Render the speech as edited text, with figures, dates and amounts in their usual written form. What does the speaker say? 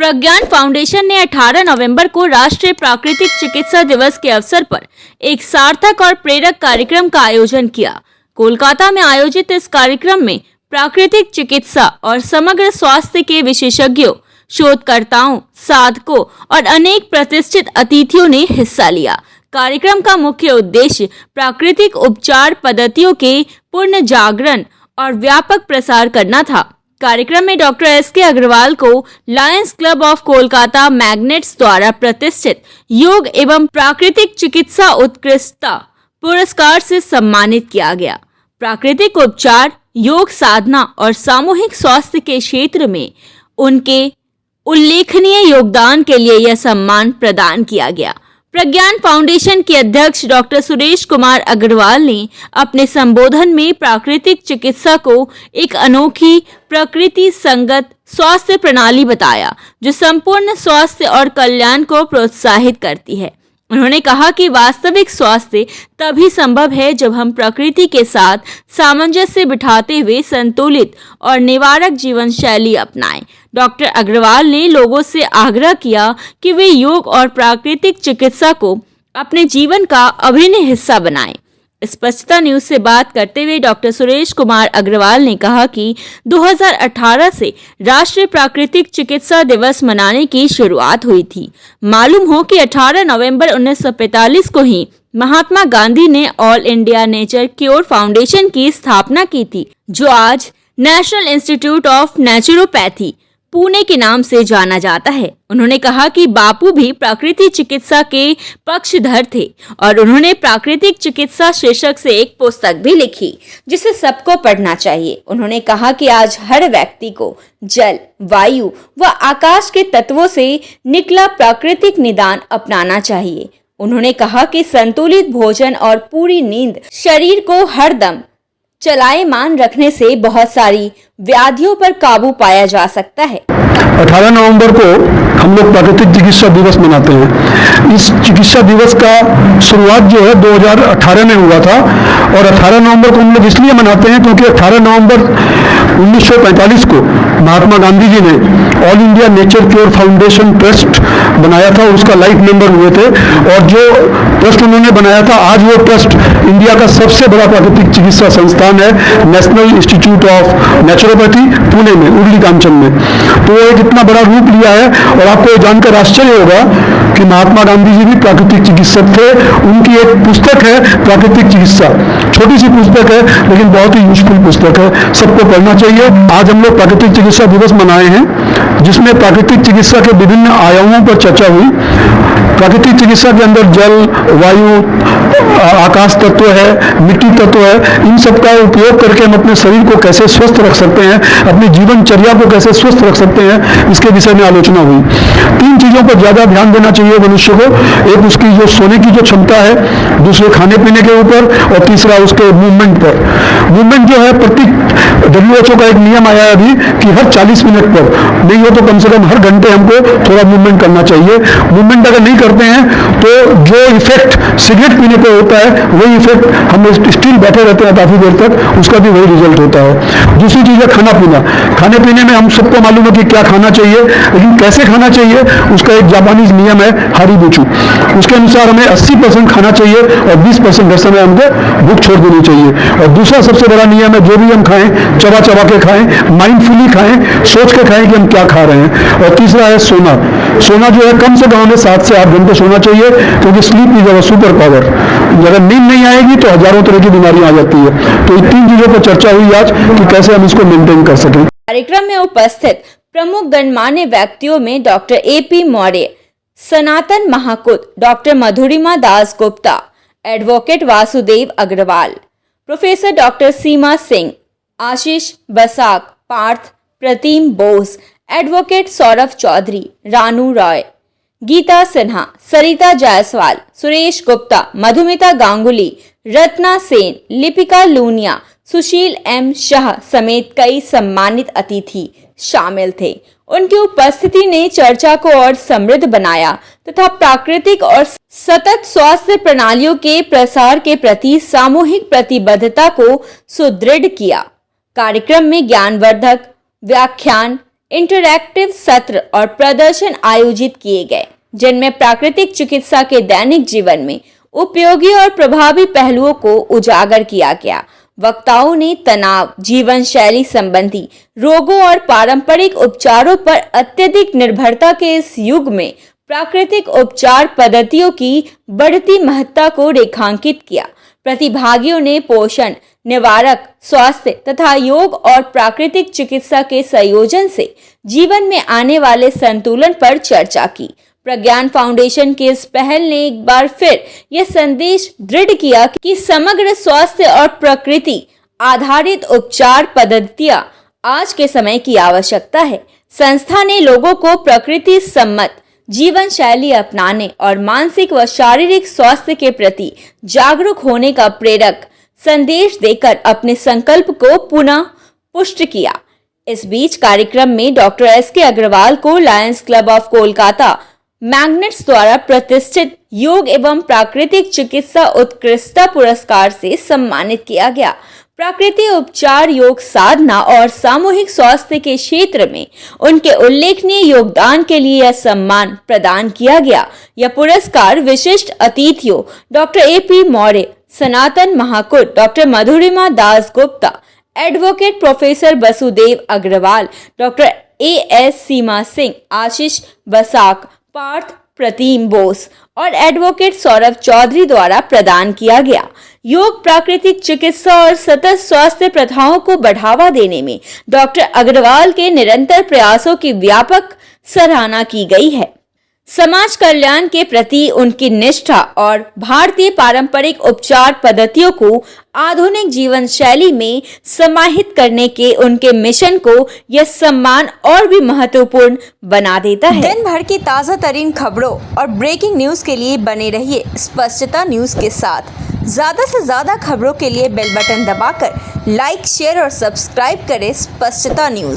प्रज्ञान foundation ने 18 नवंबर को राष्ट्रीय प्राकृतिक चिकित्सा दिवस के अवसर पर एक सार्थक और प्रेरक कार्यक्रम का आयोजन किया। कोलकाता में आयोजित इस कार्यक्रम में प्राकृतिक चिकित्सा और समग्र स्वास्थ्य के विशेषज्ञों, शोधकर्ताओं, साधकों और अनेक प्रतिष्ठित अतिथियों ने हिस्सा लिया। कार्यक्रम का मुख्य उद्देश्य प्राकृतिक उपचार पद्धतियों के पूर्ण जागरण और व्यापक प्रसार करना था। कार्यक्रम में डॉक्टर एस.के. अग्रवाल को Lions Club of Kolkata Magnets द्वारा प्रतिष्ठित योग एवं प्राकृतिक चिकित्सा उत्कृष्टता पुरस्कार से सम्मानित किया गया। प्राकृतिक उपचार, योग साधना और सामूहिक स्वास्थ्य के क्षेत्र में उनके उल्लेखनीय योगदान के लिए यह सम्मान प्रदान किया गया। प्रज्ञान फाउंडेशन के अध्यक्ष डॉक्टर सुरेश कुमार अग्रवाल ने अपने संबोधन में प्राकृतिक चिकित्सा को एक अनोखी प्रकृति संगत स्वास्थ्य प्रणाली बताया, जो संपूर्ण स्वास्थ्य और कल्याण को प्रोत्साहित करती है। उन्होंने कहा कि वास्तविक स्वास्थ्य तभी संभव है जब हम प्रकृति के साथ सामंजस्य बिठाते हुए संतुलित और निवारक जीवन शैली अपनाएं। डॉक्टर अग्रवाल ने लोगों से आग्रह किया कि वे योग और प्राकृतिक चिकित्सा को अपने जीवन का अभिन्न हिस्सा बनाएं। स्पष्टता न्यूज से बात करते हुए डॉक्टर सुरेश कुमार अग्रवाल ने कहा कि 2018 से राष्ट्रीय प्राकृतिक चिकित्सा दिवस मनाने की शुरुआत हुई थी। मालूम हो कि 18 नवंबर 1945 को ही महात्मा गांधी ने all India nature cure foundation की स्थापना की थी, जो आज national institute of naturopathy Pune के नाम से जाना जाता है। उन्होंने कहा कि बापू भी प्राकृतिक चिकित्सा के पक्षधर थे और उन्होंने प्राकृतिक चिकित्सा शीर्षक से एक पुस्तक भी लिखी, जिसे सबको पढ़ना चाहिए। उन्होंने कहा कि आज हर व्यक्ति को जल, वायु व आकाश के तत्वों से निकला प्राकृतिक निदान अपनाना चाहिए। उन्होंने कहा कि संतुलित भोजन और पूरी नींद शरीर को हरदम चलायमान रखने से बहुत सारी व्याधियों पर काबू पाया जा सकता है। 18 नवंबर को हम लोग प्राकृतिक चिकित्सा दिवस मनाते हैं। इस चिकित्सा दिवस का शुरुआत जो है 2018 में हुआ था और 18 नवंबर को हम लोग इसलिए मनाते हैं क्योंकि 18 नवंबर 1945 को महात्मा गांधी जी ने all India nature cure foundation trust बनाया था और उसका लाइफ मेंबर हुए थे। और जो ट्रस्ट उन्होंने बनाया था, आज वो ट्रस्ट इंडिया का सबसे बड़ा प्राकृतिक चिकित्सा संस्थान है, national institute of naturopathy Pune में, उर्ली कांचन में। तो वो एक इतना बड़ा रूप लिया है और आपको ये जानकर आश्चर्य होगा कि महात्मा गांधी जी भी प्राकृतिक चिकित्सक थे। उनकी एक पुस्तक है प्राकृतिक चिकित्सा, छोटी सी पुस्तक है लेकिन बहुत ही यूजफुल पुस्तक है, सबको पढ़ना चाहिए। आज हम लोग प्राकृतिक चिकित्सा दिवस मनाए हैं, जिसमें प्राकृतिक चिकित्सा के विभिन्न आयामों पर चर्चा हुई। प्राकृतिक चिकित्सा के अंदर जल, वायु, आकाश तत्व है, मिट्टी तत्व है, इन सब का उपयोग करके हम अपने शरीर को कैसे स्वस्थ रख सकते हैं, अपनी जीवनचर्या को कैसे स्वस्थ रख सकते हैं, इसके विषय में आलोचना हुई। 3 चीजों पर ज्यादा ध्यान देना चाहिए मनुष्य को। एक उसकी जो सोने की जो क्षमता है, दूसरे खाने पीने के ऊपर और तीसरा उसके मूवमेंट पर। मूवमेंट जो है, प्रत्येक WHO का एक नियम आया है अभी कि हर 40 मिनट पर, नहीं हो तो कम से कम हर घंटे हमको थोड़ा मूवमेंट करना चाहिए। मूवमेंट अगर नहीं करते हैं तो जो इफेक्ट सिगरेट पीने पर होता है, वही इफेक्ट हम स्टिल बैठे रहते हैं काफी देर तक, उसका भी वही रिजल्ट होता है। दूसरी चीज है खाना पीना। खाने पीने में हम सबको मालूम है कि क्या खाना चाहिए, लेकिन कैसे खाना चाहिए उसका एक जापानीज नियम है, हारीबुचू। उसके अनुसार हमें 80% खाना चाहिए और 20% हर समय हमको भूख छोड़ देनी चाहिए। और दूसरा सबसे बड़ा नियम है, जो भी हम खाएं चबा चबा के खाएं, माइंडफुली खाएं, सोच के खाएं कि हम क्या खा रहे हैं। और तीसरा है सोना। सोना जो है कम से कम हमें 7 से 8 घंटे सोना चाहिए, क्योंकि sleep is our super power. अगर नींद नहीं आएगी तो हजारों तरह की बीमारियां आ जाती है। तो इन 3 चीजों पर चर्चा हुई आज कि कैसे हम इसको मेंटेन कर सकें। कार्यक्रम में उपस्थित प्रमुख गणमान्य व्यक्तियों में doctor A.P. Maurya, Sanatan Mahakud doctor Madhurima Das Gupta, advocate Vasudev Agarwal, professor doctor Seema Singh, Ashish Basak, Partha Pratim Bose, advocate Saurabh Chaudhary, Ranu Roy, Geeta Sinha, Sarita Jaiswal, Suresh Gupta, Madhumita Ganguly, Ratna Sen, Lipika Lunia, Sushil M. Shah समेत कई सम्मानित अतिथि शामिल थे। उनकी उपस्थिति ने चर्चा को और समृद्ध बनाया तथा प्राकृतिक और सतत स्वास्थ्य प्रणालियों के प्रसार के प्रति सामूहिक प्रतिबद्धता को सुदृढ़ किया। कार्यक्रम में ज्ञानवर्धक व्याख्यान, इंटरैक्टिव सत्र और प्रदर्शन आयोजित किए गए, जिनमें प्राकृतिक चिकित्सा के दैनिक जीवन में उपयोगी और प्रभावी पहलुओं को उजागर किया गया। वक्ताओं ने तनाव, जीवन शैली संबंधी रोगों और पारंपरिक उपचारों पर अत्यधिक निर्भरता के इस युग में प्राकृतिक उपचार पद्धतियों की बढ़ती महत्ता को रेखांकित किया। प्रतिभागियों ने पोषण, निवारक, स्वास्थ्य तथा योग और प्राकृतिक चिकित्सा के संयोजन से जीवन में आने वाले संतुलन पर चर्चा की। प्रज्ञान फाउंडेशन की इस पहल ने एक बार फिर यह संदेश दृढ़ किया कि समग्र स्वास्थ्य और प्रकृति आधारित उपचार पद्धतियां आज के समय की आवश्यकता है। संस्था ने लोगों को प्रकृति सम्मत जीवन शैली अपनाने और मानसिक व शारीरिक स्वास्थ्य के प्रति जागरूक होने का प्रेरक संदेश देकर अपने संकल्प को पुनः पुष्ट किया। इस बीच कार्यक्रम में डॉक्टर एस.के. अग्रवाल को Lions Club of Kolkata Magnets द्वारा प्रतिष्ठित योग एवं प्राकृतिक चिकित्सा उत्कृष्टता पुरस्कार से सम्मानित किया गया। प्राकृतिक उपचार, योग साधना और सामूहिक स्वास्थ्य के क्षेत्र में उनके उल्लेखनीय योगदान के लिए यह सम्मान प्रदान किया गया। यह पुरस्कार विशिष्ट अतिथियों doctor A P. Maurya, Sanatan Mahakut, doctor Madhurima Das Gupta, advocate professor Vasudev Agarwal, doctor A S. Seema Singh, Ashish Basak, Partha Pratim Bose और एडवोकेट सौरभ चौधरी द्वारा प्रदान किया गया। योग, प्राकृतिक चिकित्सा और सतत स्वास्थ्य प्रथाओं को बढ़ावा देने में डॉक्टर अग्रवाल के निरंतर प्रयासों की व्यापक सराहना की गई है। समाज कल्याण के प्रति उनकी निष्ठा और भारतीय पारंपरिक उपचार पद्धतियों को आधुनिक जीवन शैली में समाहित करने के उनके मिशन को यह सम्मान और भी महत्वपूर्ण बना देता है। दिन भर की ताज़ा तरीन खबरों और ब्रेकिंग न्यूज के लिए बने रहिए स्पष्टता न्यूज के साथ। ज्यादा से ज्यादा खबरों के लिए बेल बटन दबाकर लाइक, शेयर और सब्सक्राइब करें स्पष्टता न्यूज।